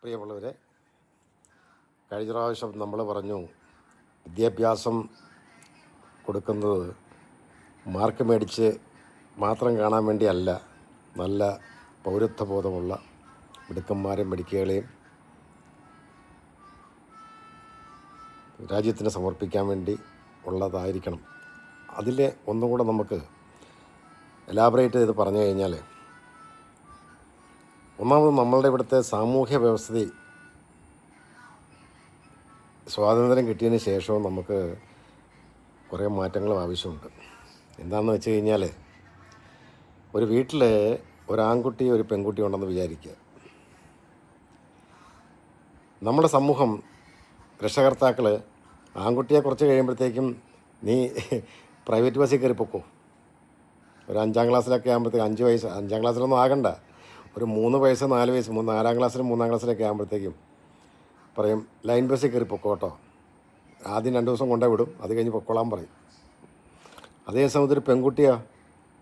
പ്രിയമുള്ളവരെ, കഴിഞ്ഞ പ്രാവശ്യം നമ്മൾ പറഞ്ഞു വിദ്യാഭ്യാസം കൊടുക്കുന്നത് മാർക്ക് മേടിച്ച് മാത്രം കാണാൻ വേണ്ടിയല്ല, നല്ല പൗരത്വബോധമുള്ള മിടുക്കന്മാരെയും മിടുക്കികളെയും രാജ്യത്തിന് സമർപ്പിക്കാൻ വേണ്ടി ഉള്ളതായിരിക്കണം. അതിൽ ഒന്നും കൂടെ നമുക്ക് എലാബറേറ്റ് ചെയ്ത് പറഞ്ഞു കഴിഞ്ഞാൽ, ഒന്നാമത് നമ്മളുടെ ഇവിടുത്തെ സാമൂഹ്യ വ്യവസ്ഥിതി സ്വാതന്ത്ര്യം കിട്ടിയതിന് ശേഷവും നമുക്ക് കുറേ മാറ്റങ്ങളും ആവശ്യമുണ്ട്. എന്താണെന്ന് വെച്ച് കഴിഞ്ഞാൽ, ഒരു വീട്ടിൽ ഒരു ആൺകുട്ടി ഒരു പെൺകുട്ടി ഉണ്ടെന്ന് വിചാരിക്കുക. നമ്മുടെ സമൂഹം രക്ഷകർത്താക്കൾ ആൺകുട്ടിയെ കുറച്ച് കഴിയുമ്പോഴത്തേക്കും നീ പ്രൈവറ്റ് ബസ്സിൽ കയറി പൊക്കോ, ഒരു 5ാം ക്ലാസ്സിലൊക്കെ ആകുമ്പോഴത്തേക്ക് 5 വയസ്സ് 5ാം ക്ലാസ്സിലൊന്നും ആകണ്ട, ഒരു 3 വയസ്സ് 4 വയസ്സ് 4ാം ക്ലാസ്സിലും 3ാം ക്ലാസ്സിലൊക്കെ ആകുമ്പോഴത്തേക്കും പറയും ലൈൻ ബസ്സിൽ കയറി പൊക്കോ കേട്ടോ. ആദ്യം 2 ദിവസം കൊണ്ടേ വിടും, അത് കഴിഞ്ഞ് പൊക്കോളാൻ പറയും. അതേ സമയത്ത് ഒരു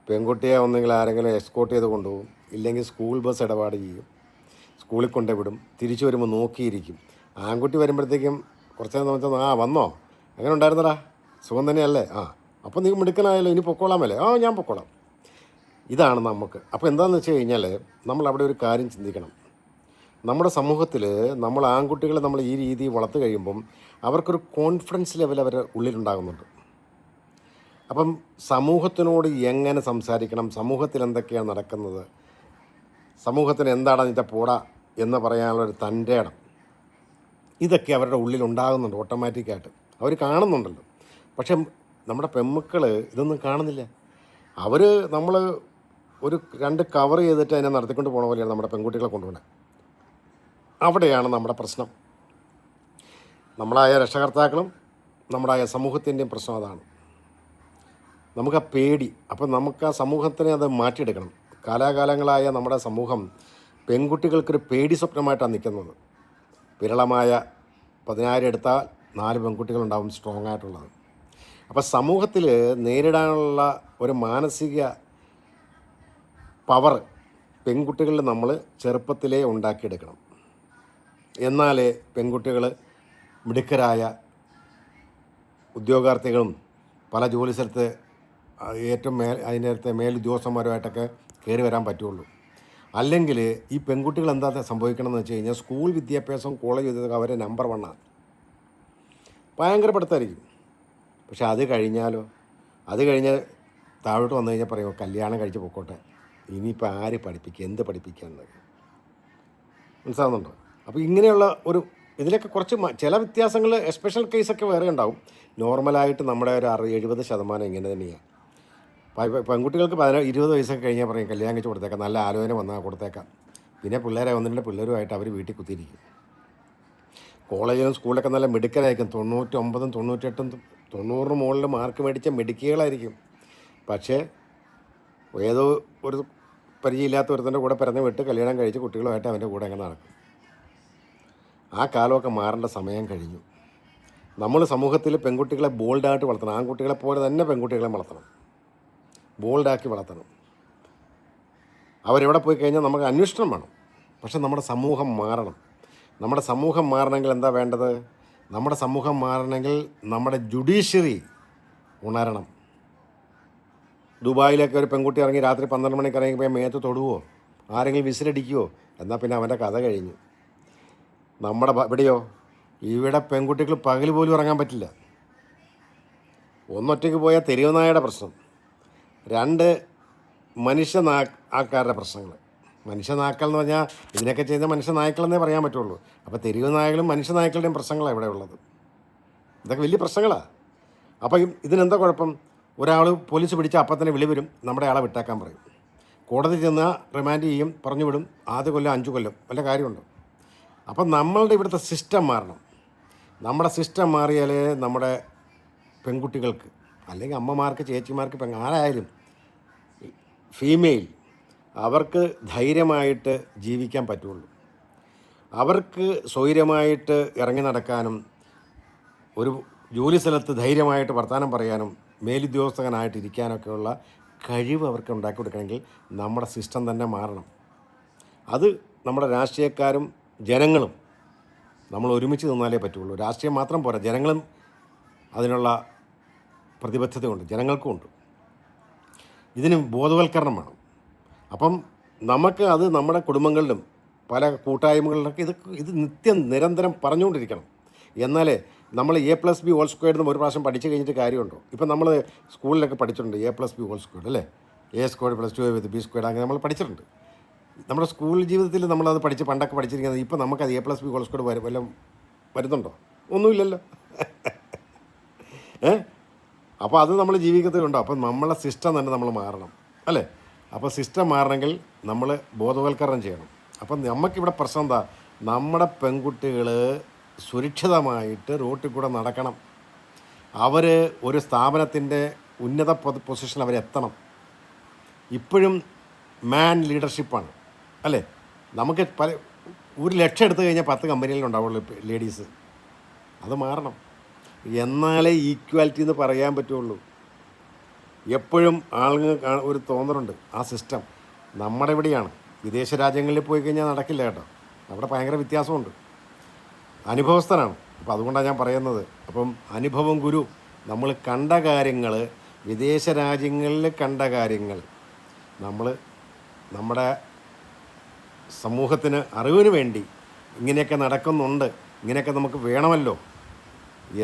പെൺകുട്ടിയെ ഒന്നെങ്കിൽ ആരെങ്കിലും എസ്കോർട്ട് ചെയ്ത് കൊണ്ടുപോകും, ഇല്ലെങ്കിൽ സ്കൂൾ ബസ് ഇടപാട് ചെയ്യും, സ്കൂളിൽ കൊണ്ടേ വിടും, തിരിച്ചു വരുമ്പോൾ നോക്കിയിരിക്കും. ആൺകുട്ടി വരുമ്പോഴത്തേക്കും കുറച്ച് നേരം വന്നോ, എങ്ങനെ ഉണ്ടായിരുന്നടാ, സുഖം തന്നെയല്ലേ, അപ്പോൾ നീ മിടുക്കനായല്ലോ, ഇനി പൊക്കോളാമല്ലേ, ഞാൻ പൊക്കോളാം. ഇതാണ് നമുക്ക്. അപ്പോൾ എന്താണെന്ന് വെച്ച് കഴിഞ്ഞാൽ, നമ്മൾ അവിടെ ഒരു കാര്യം ചിന്തിക്കണം. നമ്മുടെ സമൂഹത്തിൽ നമ്മൾ ആൺകുട്ടികളെ നമ്മൾ ഈ രീതി വളർത്ത് കഴിയുമ്പം അവർക്കൊരു കോൺഫിഡൻസ് ലെവൽ അവരുടെ ഉള്ളിലുണ്ടാകുന്നുണ്ട്. അപ്പം സമൂഹത്തിനോട് എങ്ങനെ സംസാരിക്കണം, സമൂഹത്തിൽ എന്തൊക്കെയാണ് നടക്കുന്നത്, സമൂഹത്തിന് എന്താണ് അതിൻ്റെ പോട എന്ന് പറയാനുള്ളൊരു തൻ്റെ ഇടം, ഇതൊക്കെ അവരുടെ ഉള്ളിലുണ്ടാകുന്നുണ്ട് ഓട്ടോമാറ്റിക്കായിട്ട്. അവർ കാണുന്നുണ്ടല്ലോ. പക്ഷെ നമ്മുടെ പെൺമക്കൾ ഇതൊന്നും കാണുന്നില്ല. അവർ നമ്മൾ ഒരു 2 കവർ ചെയ്തിട്ട് അതിനെ നടത്തിക്കൊണ്ട് പോകണ പോലെയാണ് നമ്മുടെ പെൺകുട്ടികളെ കൊണ്ടുപോകുന്നത്. അവിടെയാണ് നമ്മുടെ പ്രശ്നം. നമ്മളായ രക്ഷകർത്താക്കളും നമ്മളായ സമൂഹത്തിൻ്റെയും പ്രശ്നം അതാണ്. നമുക്ക് ആ പേടി. അപ്പം നമുക്ക് ആ സമൂഹത്തിനെ അത് മാറ്റിയെടുക്കണം. കാലാകാലങ്ങളായ നമ്മുടെ സമൂഹം പെൺകുട്ടികൾക്കൊരു പേടി സ്വപ്നമായിട്ടാണ് നിൽക്കുന്നത്. വിരളമായ 10,000 എടുത്താൽ 4 പെൺകുട്ടികളുണ്ടാവും സ്ട്രോങ് ആയിട്ടുള്ളത്. അപ്പോൾ സമൂഹത്തിൽ നേരിടാനുള്ള ഒരു മാനസിക പവർ പെൺകുട്ടികളിൽ നമ്മൾ ചെറുപ്പത്തിലേ ഉണ്ടാക്കിയെടുക്കണം. എന്നാലേ പെൺകുട്ടികൾ മിടുക്കരായ ഉദ്യോഗാർത്ഥികളും പല ജോലി സ്ഥലത്ത് ഏറ്റവും അതിനകത്തെ മേലുദ്യോഗസ്ഥന്മാരുമായിട്ടൊക്കെ കയറി വരാൻ പറ്റുള്ളൂ. അല്ലെങ്കിൽ ഈ പെൺകുട്ടികൾ എന്താ സംഭവിക്കണമെന്ന് വെച്ച് കഴിഞ്ഞാൽ, സ്കൂൾ വിദ്യാഭ്യാസം കോളേജ് വിദ്യാഭ്യാസം അവരെ നമ്പർ 1 ഭയങ്കര പഠിത്തമായിരിക്കും. പക്ഷെ അത് കഴിഞ്ഞാലോ, അത് കഴിഞ്ഞ് താഴോട്ട് വന്നു കഴിഞ്ഞാൽ പറയുമോ കല്യാണം കഴിച്ച് പൊക്കോട്ടെ, ഇനിയിപ്പോൾ ആര് പഠിപ്പിക്കുക, എന്ത് പഠിപ്പിക്കാമെന്നൊക്കെ. മനസ്സിലാകുന്നുണ്ടോ? അപ്പോൾ ഇങ്ങനെയുള്ള ഒരു ഇതിലൊക്കെ കുറച്ച് ചില വ്യത്യാസങ്ങൾ, സ്പെഷ്യൽ കേസൊക്കെ വേറെ ഉണ്ടാവും. നോർമലായിട്ട് നമ്മുടെ ഒരു 70% ഇങ്ങനെ തന്നെയാണ്. പെൺകുട്ടികൾക്ക് 20 വയസ്സൊക്കെ കഴിഞ്ഞാൽ പറയും കല്യാണം കഴിച്ച് കൊടുത്തേക്കാം, നല്ല ആലോചന വന്നാൽ കൊടുത്തേക്കാം. പിന്നെ പിള്ളേരെ 1-2 പിള്ളേരുമായിട്ട് അവർ വീട്ടിൽ കുത്തിയിരിക്കും. കോളേജിലും സ്കൂളിലൊക്കെ നല്ല മിടുക്കരായിരിക്കും, 99, 98, 90 മുകളിൽ മാർക്ക് മേടിച്ച മിടുക്കികളായിരിക്കും. പക്ഷേ ഏതോ ഒരു പരിചയമില്ലാത്ത ഒരുത്തൻ്റെ കൂടെ പിറന്ന് വിട്ട് കല്യാണം കഴിച്ച് കുട്ടികളുമായിട്ട് അവൻ്റെ കൂടെ അങ്ങനെ നടക്കും. ആ കാലമൊക്കെ മാറേണ്ട സമയം കഴിഞ്ഞു. നമ്മൾ സമൂഹത്തിൽ പെൺകുട്ടികളെ ബോൾഡായിട്ട് വളർത്തണം. ആൺകുട്ടികളെ പോലെ തന്നെ പെൺകുട്ടികളെ വളർത്തണം, ബോൾഡാക്കി വളർത്തണം. അവരെവിടെ പോയി കഴിഞ്ഞാൽ നമുക്ക് അന്വേഷണം വേണം. പക്ഷെ നമ്മുടെ സമൂഹം മാറണം. നമ്മുടെ സമൂഹം മാറണമെങ്കിൽ എന്താ വേണ്ടത്? നമ്മുടെ സമൂഹം മാറണമെങ്കിൽ നമ്മുടെ ജുഡീഷ്യറി ഉണരണം. ദുബായിലൊക്കെ ഒരു പെൺകുട്ടി ഇറങ്ങി രാത്രി 12 മണിക്ക് ഇറങ്ങിപ്പോയി മേത്ത് തൊടുവോ, ആരെങ്കിലും വിസിലടിക്കുവോ, എന്നാൽ പിന്നെ അവൻ്റെ കഥ കഴിഞ്ഞു. നമ്മുടെ ഇവിടെയോ, ഇവിടെ പെൺകുട്ടികൾ പകൽ പോലും ഇറങ്ങാൻ പറ്റില്ല. ഒന്നൊറ്റയ്ക്ക് പോയാൽ തെരുവ് നായയുടെ പ്രശ്നം, 2 ആൾക്കാരുടെ പ്രശ്നങ്ങൾ. മനുഷ്യനാക്കൽ എന്ന് പറഞ്ഞാൽ ഇതിനൊക്കെ ചെയ്യുന്ന മനുഷ്യനായ്ക്കളെന്നേ പറയാൻ പറ്റുള്ളൂ. അപ്പോൾ തെരുവ് നായകളും മനുഷ്യനായ്ക്കളുടെയും പ്രശ്നങ്ങളാണ് ഇവിടെ ഉള്ളത്. ഇതൊക്കെ വലിയ പ്രശ്നങ്ങളാണ്. അപ്പോൾ ഇതിനെന്താ കുഴപ്പം? ഒരാൾ പോലീസ് പിടിച്ചാൽ അപ്പം തന്നെ വിളി വരും, നമ്മുടെ ആളെ വിട്ടേക്കാൻ പറയും. കോടതി ചെന്നാൽ റിമാൻഡ് ചെയ്യും, പറഞ്ഞു വിടും. ആദ്യ കൊല്ലം 5 കൊല്ലം, വല്ല കാര്യമുണ്ടോ? അപ്പം നമ്മളുടെ ഇവിടുത്തെ സിസ്റ്റം മാറണം. നമ്മുടെ സിസ്റ്റം മാറിയാലേ നമ്മുടെ പെൺകുട്ടികൾക്ക്, അല്ലെങ്കിൽ അമ്മമാർക്ക്, ചേച്ചിമാർക്ക്, ആരായാലും ഫീമെയിൽ, അവർക്ക് ധൈര്യമായിട്ട് ജീവിക്കാൻ പറ്റുള്ളൂ. അവർക്ക് സ്വൈര്യമായിട്ട് ഇറങ്ങി നടക്കാനും ഒരു ജോലി സ്ഥലത്ത് ധൈര്യമായിട്ട് വർത്തമാനം പറയാനും മേലുദ്യോഗസ്ഥനായിട്ടിരിക്കാനൊക്കെയുള്ള കഴിവ് അവർക്ക് ഉണ്ടാക്കി കൊടുക്കണമെങ്കിൽ നമ്മുടെ സിസ്റ്റം തന്നെ മാറണം. അത് നമ്മുടെ രാഷ്ട്രീയക്കാരും ജനങ്ങളും നമ്മൾ ഒരുമിച്ച് നിന്നാലേ പറ്റുള്ളൂ. രാഷ്ട്രീയം മാത്രം പോരാ, ജനങ്ങളും അതിനുള്ള പ്രതിബദ്ധതയുണ്ട്, ജനങ്ങൾക്കുമുണ്ട്. ഇതിന് ബോധവൽക്കരണം വേണം. അപ്പം നമുക്ക് അത് നമ്മുടെ കുടുംബങ്ങളിലും പല കൂട്ടായ്മകളിലൊക്കെ ഇത് നിരന്തരം പറഞ്ഞുകൊണ്ടിരിക്കണം. എന്നാലേ നമ്മൾ A+B² എന്ന് ഒരു പ്രാവശ്യം പഠിച്ചു കഴിഞ്ഞിട്ട് കാര്യമുണ്ടോ? ഇപ്പം നമ്മൾ സ്കൂളിലൊക്കെ പഠിച്ചിട്ടുണ്ട് A+B² അല്ലേ, A² + 2AB² അങ്ങനെ നമ്മൾ പഠിച്ചിട്ടുണ്ട്. നമ്മുടെ സ്കൂൾ ജീവിതത്തിൽ നമ്മളത് പഠിച്ച് പണ്ടൊക്കെ പഠിച്ചിരിക്കുന്നത്. ഇപ്പം നമുക്കത് A+B² വല്ലതും വരുന്നുണ്ടോ? ഒന്നുമില്ലല്ലോ. അപ്പോൾ അത് നമ്മൾ ജീവിക്കത്തിലുണ്ടോ? അപ്പം നമ്മളെ സിസ്റ്റം തന്നെ നമ്മൾ മാറണം അല്ലേ. അപ്പോൾ സിസ്റ്റം മാറണമെങ്കിൽ നമ്മൾ ബോധവൽക്കരണം ചെയ്യണം. അപ്പം നമുക്കിവിടെ പ്രശ്നം എന്താ? നമ്മുടെ പെൺകുട്ടികൾ സുരക്ഷിതമായിട്ട് റോട്ടിൽ കൂടെ നടക്കണം. അവർ ഒരു സ്ഥാപനത്തിൻ്റെ ഉന്നത പൊസിഷനിൽ അവരെത്തണം. ഇപ്പോഴും മാൻ ലീഡർഷിപ്പാണ് അല്ലേ. നമുക്ക് 1,00,000 എടുത്തു കഴിഞ്ഞാൽ 10 കമ്പനികളുണ്ടാവുള്ളൂ ലേഡീസ്. അത് മാറണം. എന്നാലേ ഈക്വാലിറ്റി എന്ന് പറയാൻ പറ്റുള്ളൂ. എപ്പോഴും ആളുകൾ ഒരു തോന്നലുണ്ട്, ആ സിസ്റ്റം നമ്മുടെ ഇവിടെയാണ്. വിദേശ രാജ്യങ്ങളിൽ പോയി കഴിഞ്ഞാൽ നടക്കില്ല കേട്ടോ. അവിടെ ഭയങ്കര വ്യത്യാസമുണ്ട്. അനുഭവസ്ഥനാണ്. അപ്പോൾ അതുകൊണ്ടാണ് ഞാൻ പറയുന്നത്. അപ്പം അനുഭവം ഗുരു. നമ്മൾ കണ്ട കാര്യങ്ങൾ, വിദേശ രാജ്യങ്ങളിൽ കണ്ട കാര്യങ്ങൾ നമ്മൾ നമ്മുടെ സമൂഹത്തിന് അറിവിന് വേണ്ടി ഇങ്ങനെയൊക്കെ നടക്കുന്നുണ്ട്, ഇങ്ങനെയൊക്കെ നമുക്ക് വേണമല്ലോ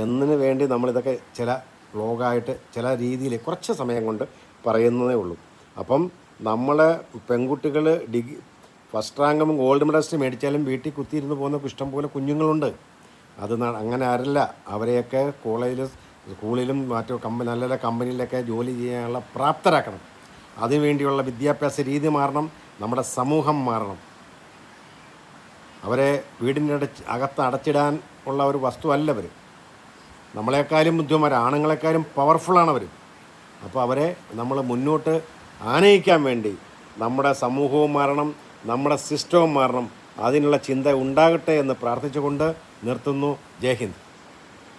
എന്നതിന് വേണ്ടി നമ്മളിതൊക്കെ ചില വ്ളോഗായിട്ട് ചില രീതിയിൽ കുറച്ച് സമയം കൊണ്ട് പറയുന്നതേ ഉള്ളൂ. അപ്പം നമ്മളെ പെൺകുട്ടികൾ ഫസ്റ്റ് റാങ്കും ഗോൾഡ് മെഡലിസ്റ്റ് മേടിച്ചാലും വീട്ടിൽ കുത്തിയിരുന്ന് പോകുന്ന ഇഷ്ടംപോലെ കുഞ്ഞുങ്ങളുണ്ട്. അത് അങ്ങനെ ആരല്ല, അവരെയൊക്കെ കോളേജിലും സ്കൂളിലും മറ്റു നല്ല നല്ല കമ്പനിയിലൊക്കെ ജോലി ചെയ്യാനുള്ള പ്രാപ്തരാക്കണം. അതിനുവേണ്ടിയുള്ള വിദ്യാഭ്യാസ രീതി മാറണം, നമ്മുടെ സമൂഹം മാറണം. അവരെ വീടിൻ്റെ അകത്ത് അടച്ചിടാൻ ഉള്ള ഒരു വസ്തുവല്ല അവർ. നമ്മളെക്കാളും ബുദ്ധിമാർ, ആണുങ്ങളെക്കാളും പവർഫുള്ളാണ് അവർ. അപ്പോൾ അവരെ നമ്മൾ മുന്നോട്ട് ആനയിക്കാൻ വേണ്ടി നമ്മുടെ സമൂഹവും മാറണം, നമ്മുടെ സിസ്റ്റവും മാറണം. അതിനുള്ള ചിന്ത ഉണ്ടാകട്ടെ എന്ന് പ്രാർത്ഥിച്ചുകൊണ്ട് നിർത്തുന്നു. ജയ് ഹിന്ദ്.